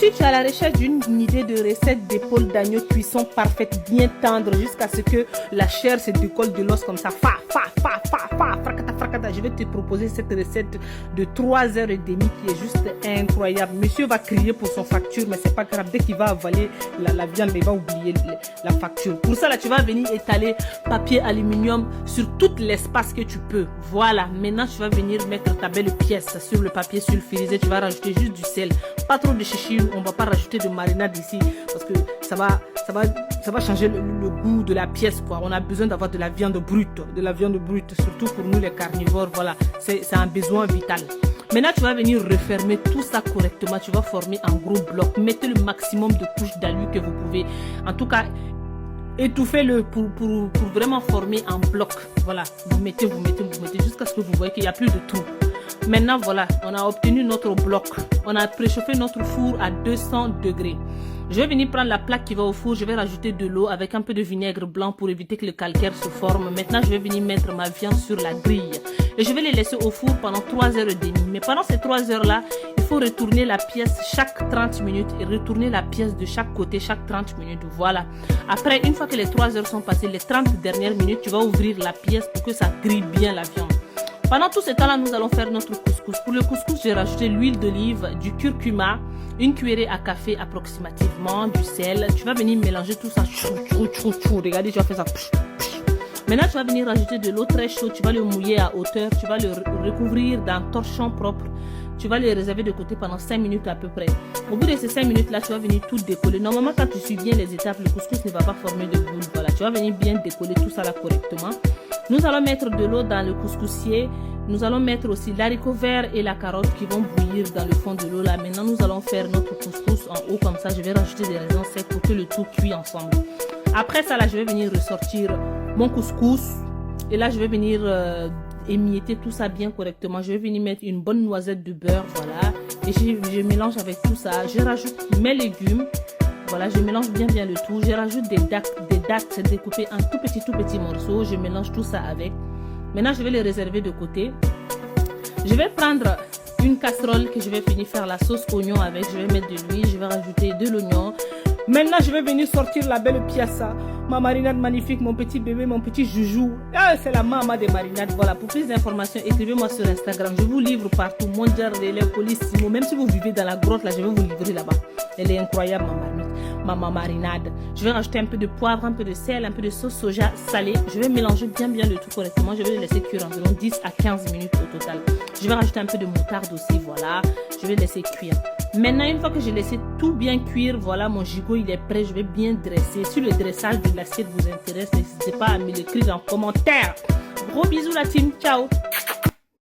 Si tu es à la recherche d'une idée de recette d'épaule d'agneau cuisson parfaite, bien tendre, jusqu'à ce que la chair se décolle de l'os comme ça, fracata, fracata, je vais te proposer cette recette de 3h30 qui est juste incroyable. Monsieur va crier pour son facture, mais c'est pas grave. Dès qu'il va avaler la viande, il va oublier la facture. Pour ça, là, tu vas venir étaler papier aluminium sur tout l'espace que tu peux. Voilà, maintenant tu vas venir mettre ta belle pièce sur le papier sulfurisé. Tu vas rajouter juste du sel, pas trop de chichi. On va pas rajouter de marinade ici parce que ça va changer le goût de la pièce, quoi. On a besoin d'avoir de la viande brute, surtout pour nous les carnivores. Voilà, c'est un besoin vital. Maintenant, tu vas venir refermer tout ça correctement. Tu vas former un gros bloc. Mettez le maximum de couches d'alu que vous pouvez. En tout cas, étouffez-le pour vraiment former un bloc. Voilà, vous mettez jusqu'à ce que vous voyez qu'il n'y a plus de trou. Maintenant, voilà, on a obtenu notre bloc. On a préchauffé notre four à 200 degrés. Je vais venir prendre la plaque qui va au four. Je vais rajouter de l'eau avec un peu de vinaigre blanc pour éviter que le calcaire se forme. Maintenant, je vais venir mettre ma viande sur la grille. Et je vais les laisser au four pendant 3h30. Mais pendant ces 3 heures-là, il faut retourner la pièce chaque 30 minutes et retourner la pièce de chaque côté chaque 30 minutes. Voilà. Après, une fois que les 3 heures sont passées, les 30 dernières minutes, tu vas ouvrir la pièce pour que ça grille bien la viande. Pendant tout ce temps-là, nous allons faire notre couscous. Pour le couscous, j'ai rajouté l'huile d'olive, du curcuma, une cuillerée à café approximativement, du sel. Tu vas venir mélanger tout ça. Regardez, tu vas faire ça. Maintenant, tu vas venir rajouter de l'eau très chaude. Tu vas le mouiller à hauteur. Tu vas le recouvrir d'un torchon propre. Tu vas le réserver de côté pendant 5 minutes à peu près. Au bout de ces 5 minutes-là, tu vas venir tout décoller. Normalement, quand tu suis bien les étapes, le couscous ne va pas former de boule. Voilà, tu vas venir bien décoller tout ça là correctement. Nous allons mettre de l'eau dans le couscoussier. Nous allons mettre aussi l'haricot vert et la carotte qui vont bouillir dans le fond de l'eau là. Maintenant, nous allons faire notre couscous en haut comme ça. Je vais rajouter des raisins secs pour que le tout cuit ensemble. Après ça là, je vais venir ressortir mon couscous. Et là, je vais venir émietter tout ça bien correctement. Je vais venir mettre une bonne noisette de beurre, voilà. Et je mélange avec tout ça. Je rajoute mes légumes. Voilà, je mélange bien le tout. Je rajoute des dattes découpées en tout petits morceaux. Je mélange tout ça avec. Maintenant, je vais les réserver de côté. Je vais prendre une casserole que je vais venir faire la sauce oignon avec. Je vais mettre de l'huile, je vais rajouter de l'oignon. Maintenant, je vais venir sortir la belle pièce. Ma marinade magnifique, mon petit bébé, mon petit joujou. Ah, c'est la maman des marinades. Voilà, pour plus d'informations, écrivez-moi sur Instagram. Je vous livre partout. Mondial Relais Colissimo. Même si vous vivez dans la grotte, là, je vais vous livrer là-bas. Elle est incroyable, ma marmite. Ma marinade. Je vais rajouter un peu de poivre, un peu de sel, un peu de sauce soja salée. Je vais mélanger bien le tout correctement. Je vais le laisser cuire environ 10 à 15 minutes au total. Je vais rajouter un peu de moutarde aussi, voilà. Je vais laisser cuire. Maintenant, une fois que j'ai laissé tout bien cuire, voilà, mon gigot, il est prêt. Je vais bien dresser. Si le dressage de l'assiette vous intéresse, n'hésitez pas à me l'écrire en commentaire. Gros bisous la team. Ciao.